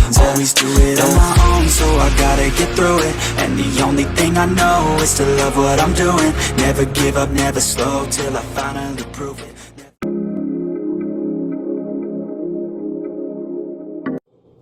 friends always do it on my own, so I gotta get through it. And the only thing I know is to love what I'm doing. Never give up, never slow, till I finally prove it.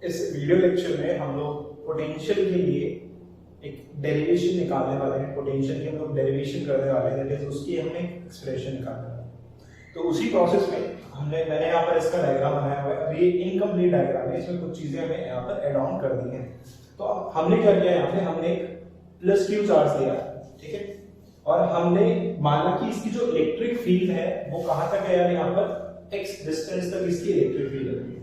इस video lecture में हम लोग potential के लिए एक derivation निकालने वाले हैं। पोटेंशियल की हम लोग डेरिवेशन करने वाले हैं, दैट इज उसकी हमें एक्सप्रेशन निकालना है। तो उसी प्रोसेस में मैंने यहाँ पर इसका डायग्राम बनाया हुआ है। अब ये इनकम्प्लीट डायग्राम है, इसमें कुछ चीजें हमें यहाँ पर ऐड ऑन कर दी हैं। तो अब हमने क्या किया, यहाँ पे हमने एक प्लस क्यू चार्ज लिया, ठीक है, और हमने माना कि इसकी जो इलेक्ट्रिक फील्ड है वो कहां तक है, यार यहाँ पर x डिस्टेंस तक इसकी इलेक्ट्रिक फील्ड है।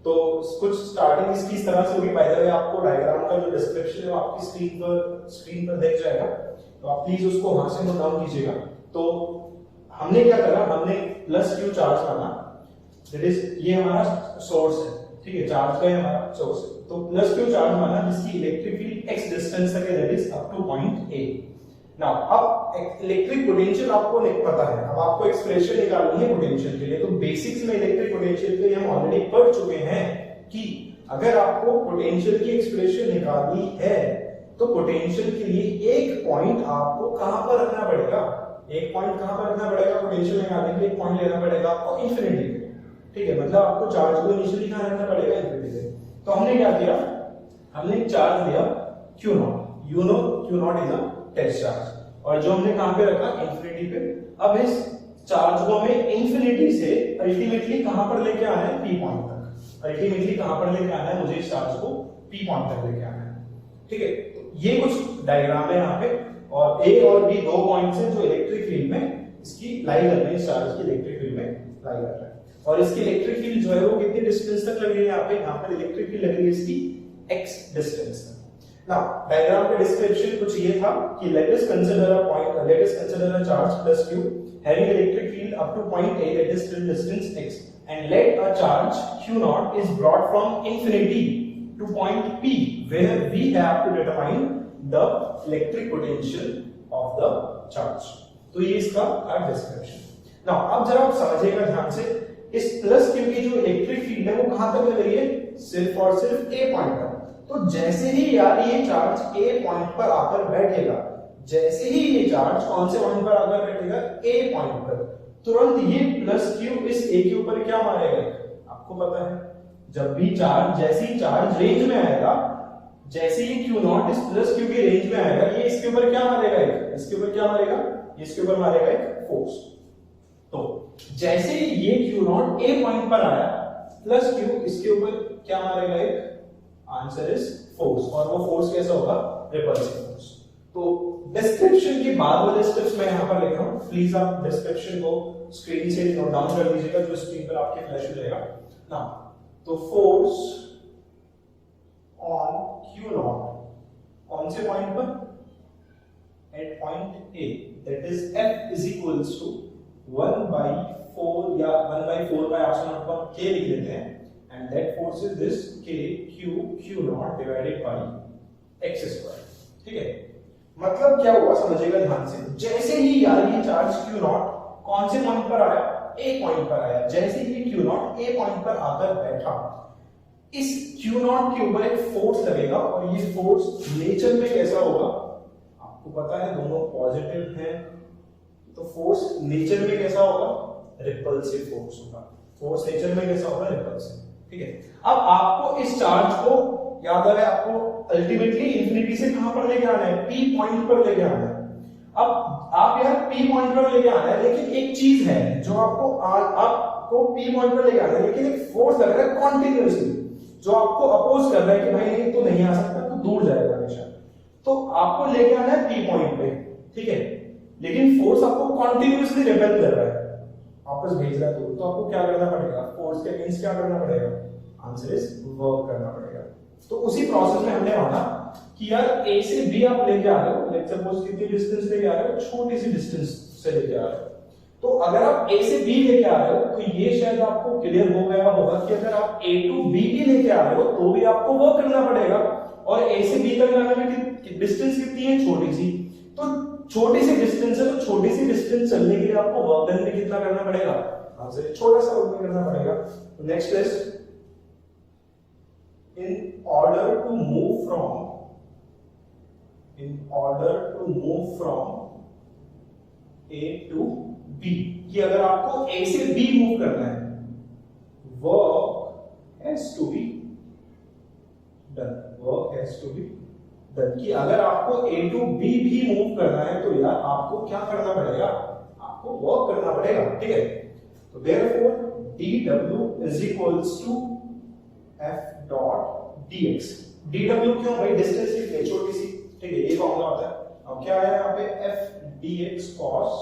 तो कुछ स्टार्टिंग इसकी इस तरह से होगी। बाय द वे आपको डायग्राम का जो डिस्क्रिप्शन है वो आपकी स्क्रीन पर दिख जाएगा, तो आप प्लीज उसको वहां से नोट डाउन कीजिएगा। तो हमने क्या करा, हमने प्लस क्यू चार्ज माना, दैट इज ये हमारा सोर्स है, ठीक है, चार्ज का हमारा सोर्स है। तो प्लस क्यू चार्ज माना जिसकी इलेक्ट्रिक फील्ड x डिस्टेंस तक है, that is up two point A। Now अब इलेक्ट्रिक पोटेंशियल आपको पता है, अब आपको एक्सप्रेशन निकालनी है पोटेंशियल के लिए। तो बेसिक्स में इलेक्ट्रिक पोटेंशियल के लिए हम ऑलरेडी पढ़ चुके हैं कि अगर आपको पोटेंशियल की एक्सप्रेशन निकालनी है तो पोटेंशियल के लिए एक पॉइंट आपको कहां पर रखना पड़ेगा, एक पॉइंट कहां पर रखना पड़ेगा पोटेंशियल निकालने के लिए, एक पॉइंट लेना पड़ेगा आपको इंफिनिटी पे, ठीक है, मतलब आपको चार्ज को इनिशियली कहां रखना पड़ेगा, इंफिनिटी पे। तो हमने क्या किया, हमने एक चार्ज लिया Q not, you know Q not is a test charge, और जो हमने कहां पे रखा, इंफिनिटी पे। अब इस चार्ज को हमें इंफिनिटी से अल्टीमेटली कहां पर लेके आना है, P पॉइंट तक। अल्टीमेटली कहां पर लेके आना है, मुझे इस चार्ज को P पॉइंट तक लेके आना है, ठीक है। तो ये कुछ डायग्राम है यहाँ पे, और A और B दो पॉइंट्स हैं जो इलेक्ट्रिक फील्ड में इसकी लाई कर रहे हैं, इस चार्ज की इलेक्ट्रिक फील्ड में लाई कर रहे हैं। और इसकी इलेक्ट्रिक फील्ड जो है वो कितनी डिस्टेंस तक लग रही है, यहाँ पर इलेक्ट्रिक फील्ड लग रही है इसकी x डिस्टेंस तक। Now, डायग्राम का डिस्क्रिप्शन कुछ ये था कि let us consider a charge plus q having electric field up to point A, that is till distance x, and let a charge q naught is brought from infinity to point P, where we have to determine the electric potential of the charge. तो ये इसका था description. Now, अब जरा आप समझिएगा ध्यान से, इस प्लस q की जो इलेक्ट्रिक फील्ड है वो कहां तक लग रही है, सिर्फ और सिर्फ A पॉइंट तक। तो जैसे ही यार ये चार्ज A पॉइंट पर आकर बैठेगा, जैसे ही ये चार्ज कौन से पॉइंट पर आकर बैठेगा, A पॉइंट पर, तुरंत ये प्लस Q इस A के ऊपर क्या मारेगा, आपको पता है, जब भी चार्ज, जैसे ही चार्ज रेंज में आएगा, जैसे ही Q नॉट इस प्लस Q के रेंज में आएगा, ये इसके ऊपर क्या मारेगा, इसके ऊपर क्या मारेगा, इसके ऊपर मारेगा एक फोर्स। तो जैसे ही ये Q नॉट A पॉइंट पर आया, प्लस Q इसके ऊपर क्या मारेगा, एक आंसर इज फोर्स, और वो फोर्स कैसा होगा, रिपल्सिव फोर्स। तो डिस्क्रिप्शन के बाद वाले स्टेप्स मैं यहां पर लिख रहा हूं, प्लीज आप डिस्क्रिप्शन को स्क्रीन से नोट डाउन कर लीजिएगा, जो स्क्रीन पर आपके फ्लैश हो जाएगा ना। तो फोर्स ऑन Q नॉट कौन से पॉइंट पर, at point A, that is F is equals to 1/4 या 1/4 बाय एप्सिलॉन नॉट पर K लिख लेते हैं, and that force is this Q naught divided by x square, ठीक है। मतलब क्या हुआ समझिएगा ध्यान से, जैसे ही यार ये चार्ज Q नॉट कौन से पॉइंट पर आया, A पॉइंट पर आया, जैसे ही Q नॉट A पॉइंट पर आकर बैठा, इस Q नॉट के ऊपर एक फोर्स लगेगा, और ये फोर्स नेचर में कैसा होगा, आपको पता है दोनों पॉजिटिव हैं, तो फोर्स नेचर में कैसा होगा, रिपल्सिव फोर्स होगा। फोर्स नेचर में कैसा होगा, रिपल्सिव, ठीक है। अब आपको इस चार्ज को याद है, आपको अल्टीमेटली इंफिनिटी से कहां पर लेके आना है, P पॉइंट पर लेके आना है। अब आप यार P पॉइंट पर लेके आना है, लेकिन एक चीज है जो आपको P पॉइंट पर लेके आना है, लेकिन एक फोर्स लग रहा है कॉन्टिन्यूअसली, जो आपको अपोज कर रहा है कि भाई नहीं तो नहीं आ सकता, तो दूर जाएगा हमेशा। तो आपको लेके आना है P पॉइंट पे, ठीक है, लेकिन फोर्स आपको कॉन्टिन्यूअसली रिपेल कर रहा है, वापस भेज रहा है, तो आपको क्या करना पड़ेगा, फोर्स के अगेंस्ट क्या करना पड़ेगा, आंसर इज वर्क करना पड़ेगा। तो उसी प्रोसेस में हमने माना कि यार A से B आप लेके आ रहे हो, लेट्स सपोज कितनी डिस्टेंस लेके आ रहे हो, छोटी सी डिस्टेंस से लेके आ रहे हो। तो अगर आप A से B लेके आ रहे हो, तो ये शायद आपको क्लियर हो गया होगा कि अगर आप A to B भी लेके आ रहे हो तो भी आपको वर्क करना पड़ेगा, और A से B तक जाने में डिस्टेंस कितनी है, छोटी सी। तो छोटी सी डिस्टेंस है, तो छोटी सी डिस्टेंस चलने के लिए आपको वर्क डन भी कितना करना पड़ेगा, आंसर छोटा सा वर्क करना पड़ेगा। Next is in order to move from A to B, कि अगर आपको A से B मूव करना है, work has to be done, कि अगर आपको A to B भी मूव करना है तो यार आपको क्या करना पड़ेगा, आपको वर्क करना पड़ेगा, ठीक है। तो therefore dw is equals to f dot dx। dw क्यों भाई, डिस्टेंस लिख ले छोटी सी, ठीक है, ये फॉर्मूला होता है। अब क्या है यहाँ पे f dx cos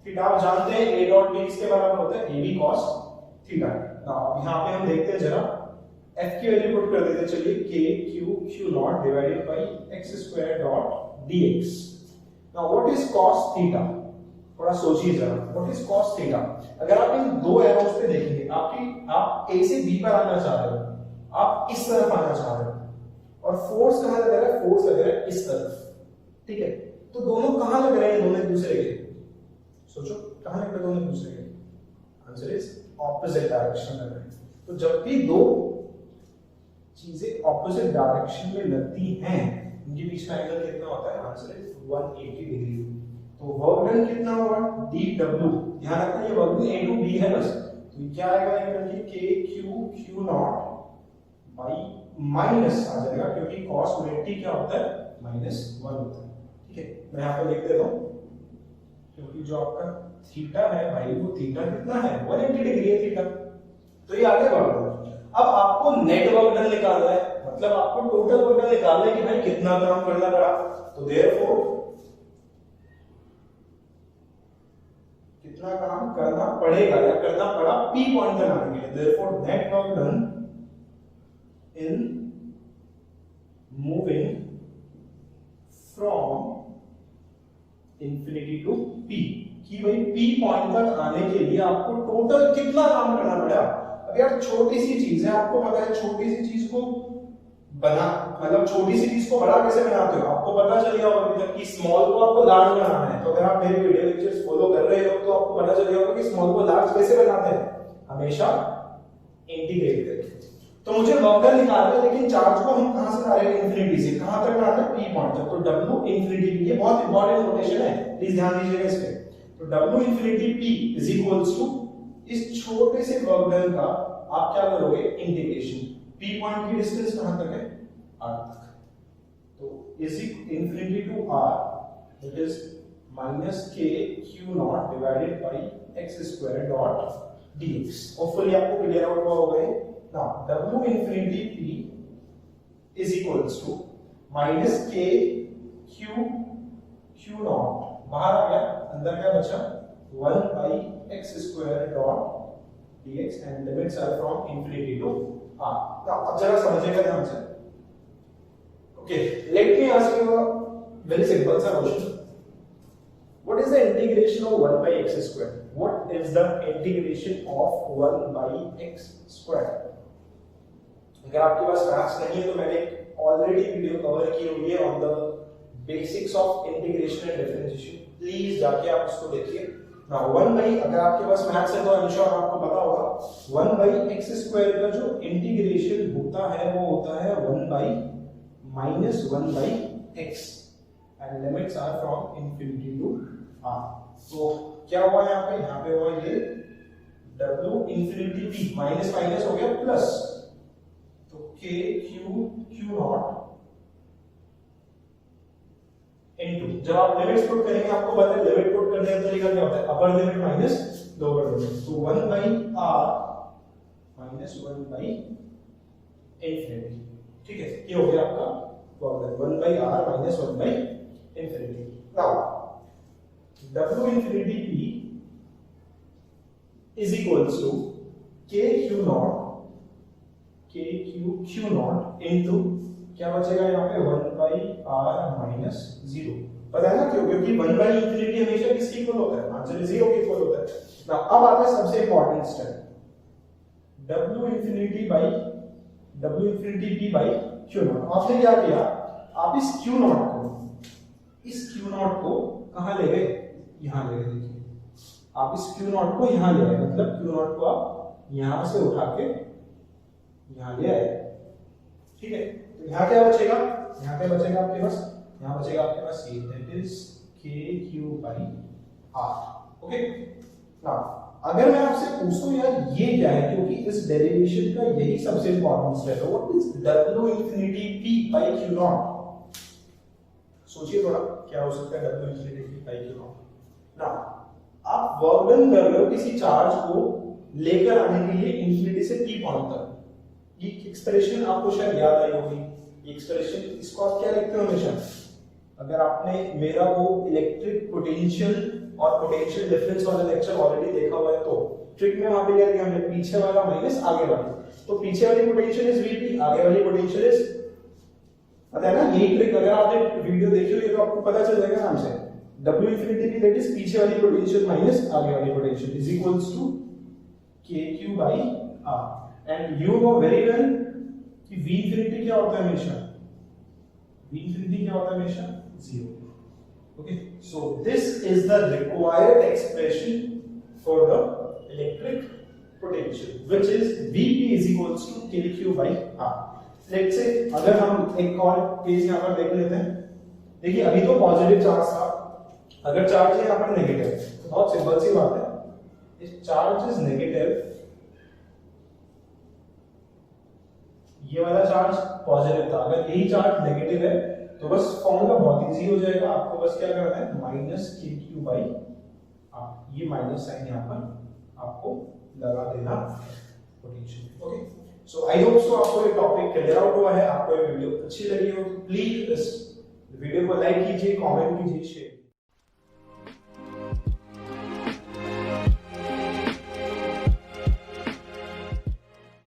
थीटा, आप जानते हैं a डॉट b इसके बराबर होता है ab cos थीटा। नाउ यहाँ पे हम देखते हैं जरा, f की वैल्यू पुट कर देते हैं, चलिए k q naught divided by x square dot dx। Now what is cos theta, थोड़ा सोचिए जरा, व्हाट इज cos थीटा। अगर आप इन दो एरोस पे देखेंगे, आप a से b पर आना चाह रहे हो, आप इस तरफ आना चाह रहे हो, और फोर्स कहां लग रहा है, फोर्स लग रहा है इस तरफ, ठीक है। तो दोनों कहां लग रहे हैं, दोनों एक दूसरे के, सोचो कहां लग रहे हैं दोनों एक दूसरे के, आंसर इज ऑपोजिट डायरेक्शन में लग रहे हैं। तो जब भी दो चीजें ऑपोजिट डायरेक्शन में लगती हैं, इनके बीच में एंगल कितना होता है, आंसर इज 180 डिग्री। तो वर्क डन कितना होगा, dw, ध्यान रखना ये work done a to b है बस, तो क्या आएगा एंगल की q नॉट बाई माइनस आ जाएगा, क्योंकि cos 180 क्या होता है, -1 होता है, ठीक है। मैं यहाँ पे लिख देता हूँ, क्योंकि जो आपका थीटा है भाई, वो थीटा कितना है, 180 डिग्री है थीटा। तो ये आ गया वर्क डन। अब आपको नेट वर्क डन निकालना है, मतलब आपको टोटल वर्क डन निकालना है कि भाई कितना काम करना पड़ा। तो देयरफॉर कितना काम करना पड़ेगा या करना पड़ा P पॉइंट तक आने के लिए, therefore net work done in moving from infinity to P, कि भाई P पॉइंट तक आने के लिए आपको टोटल कितना काम करना पड़ा। अब यार छोटी सी चीज है, आपको पता है छोटी सी चीज को बना, मतलब छोटी सी चीज को बड़ा कैसे बनाते हो, आपको पता चल गया होगा अभी तक कि स्मॉल को आपको लार्ज बनाना है। तो अगर आप मेरे वीडियो लेक्चर्स फॉलो कर रहे हो तो आपको पता चल गया होगा कि स्मॉल को लार्ज कैसे बनाते हैं, हमेशा इंटीग्रेट करके। तो मुझे वर्क डन निकालना है, लेकिन चार्ज को हम कहां से ला रहे हैं, इंफिनिटी से, कहां तक लाना है, P पॉइंट तक। तो W इंफिनिटी, ये बहुत इंपॉर्टेंट नोटेशन है, प्लीज ध्यान दीजिएगा इस पे। तो W infinity P is equals to इस छोटे से वर्क डन का आप क्या करोगे, इंटीग्रेशन। P पॉइंट की डिस्टेंस कहां तक है, R तक। तो is infinity to R, that is minus k q naught divided by x square dot dx। Hopefully आपको क्लियर आउट हुआ होगा ये। Now W infinity P is equals to minus k q naught, बाहर आ गया, अंदर क्या बचा, 1 bye x square dot dx and limits are from infinity to r। now अब जरा समझिएगा ध्यान से। okay, let me ask you a very simple सा question, what is the integration of 1 by x square, what is the integration of 1 by x square। अगर आपके पास maths नहीं है तो मैंने ऑलरेडी वीडियो कवर की हुई है on the basics of integration and differentiation, please जाके आप उसको देखिए। Now 1 by, अगर आपके पास मैथ्स है तो आई एम श्योर आपको पता होगा, 1 by x स्क्वायर का जो इंटीग्रेशन होता है वो होता है 1 by minus 1 by x and limits are from infinity to r। तो क्या हुआ यहाँ पे हुआ ये w infinity p, minus minus हो गया प्लस, तो k q नॉट इनटू, जब आप लिमिट्स पुट करेंगे आपको पता है लिमिट पुट करने का तरीका क्या होता है, upper limit minus lower limit. तो 1 by r minus 1 by infinity, ठीक है, ये हो गया आपका work done, 1 by r minus 1 by infinity. Now w infinity p is equals to k q naught into क्या बचेगा यहाँ पे 1 by r माइनस 0। पता है ना क्यों, क्योंकि 1 by इंफिनिटी हमेशा किसके इक्वल होता है, आंसर 0 के इक्वल होता है। नाउ अब आता है सबसे important step, w infinity p by q not. आपने क्या किया, आप इस q नॉट को कहां ले गए, यहां ले गए। देखिए आप इस q नॉट को यहां ले आए, मतलब q नॉट को आप यहां से उठा के यहां ले आए, ठीक है, तो यहाँ क्या बचेगा, यहाँ क्या बचेगा आपके पास, यहाँ बचेगा आपके पास ये that is KQ/R। Okay, now अगर मैं आपसे पूछता हूँ यार ये क्या है, क्योंकि इस डेरिवेशन का यही सबसे इंपॉर्टेंट स्टेप है, what is W infinity P/Q0? सोचिए थोड़ा क्या हो सकता है W infinity P/Q0। नाउ आप वर्क डन कर रहे हो किसी चार्ज को लेकर आने के लिए इंफिनिटी से P पॉइंट तक, ये एक्सप्रेशन आपको शायद याद आई होगी। ये एक्सप्रेशन, इसको आप क्या लिखते हो हमेशा, अगर आपने मेरा वो इलेक्ट्रिक पोटेंशियल और पोटेंशियल डिफरेंस वाला लेक्चर ऑलरेडी देखा हुआ है, तो ट्रिक में वहां पे क्या किया हमने, पीछे वाला माइनस आगे वाला, तो पीछे वाली पोटेंशियल इज VP, आगे वाली पोटेंशियल इज, पता है ना यही ट्रिक, अगर आपने वीडियो देखी हो तो आपको पता चल जाएगा नाम से, W infinity की दैट इज पीछे वाली पोटेंशियल माइनस आगे वाली potential is equals to KQ/R। And you know very well कि V infinity क्या होता है हमेशा, V infinity क्या होता है हमेशा, 0। Okay, so this is the required expression for the electric potential, which is VP is equals to KQ/R। Let's say अगर हम एक और केस यहाँ पर देख लेते हैं, देखिए अभी तो पॉजिटिव चार्ज था, अगर चार्ज है यहाँ पर नेगेटिव, तो बहुत सिंपल सी बात है, इस चार्ज इज नेगेटिव, ये वाला चार्ज पॉजिटिव था, अगर यही चार्ज नेगेटिव है तो बस फॉर्मूला बहुत इजी हो जाएगा, आपको बस क्या करना है, माइनस KQ/R, ये माइनस साइन यहाँ पर आपको लगा देना potential. Okay, so I hope so आपको ये टॉपिक क्लियर आउट हुआ है, आपको ये वीडियो अच्छी लगी हो तो प्लीज इस वीडियो को लाइक कीजिए, कमेंट कीजिए, शेयर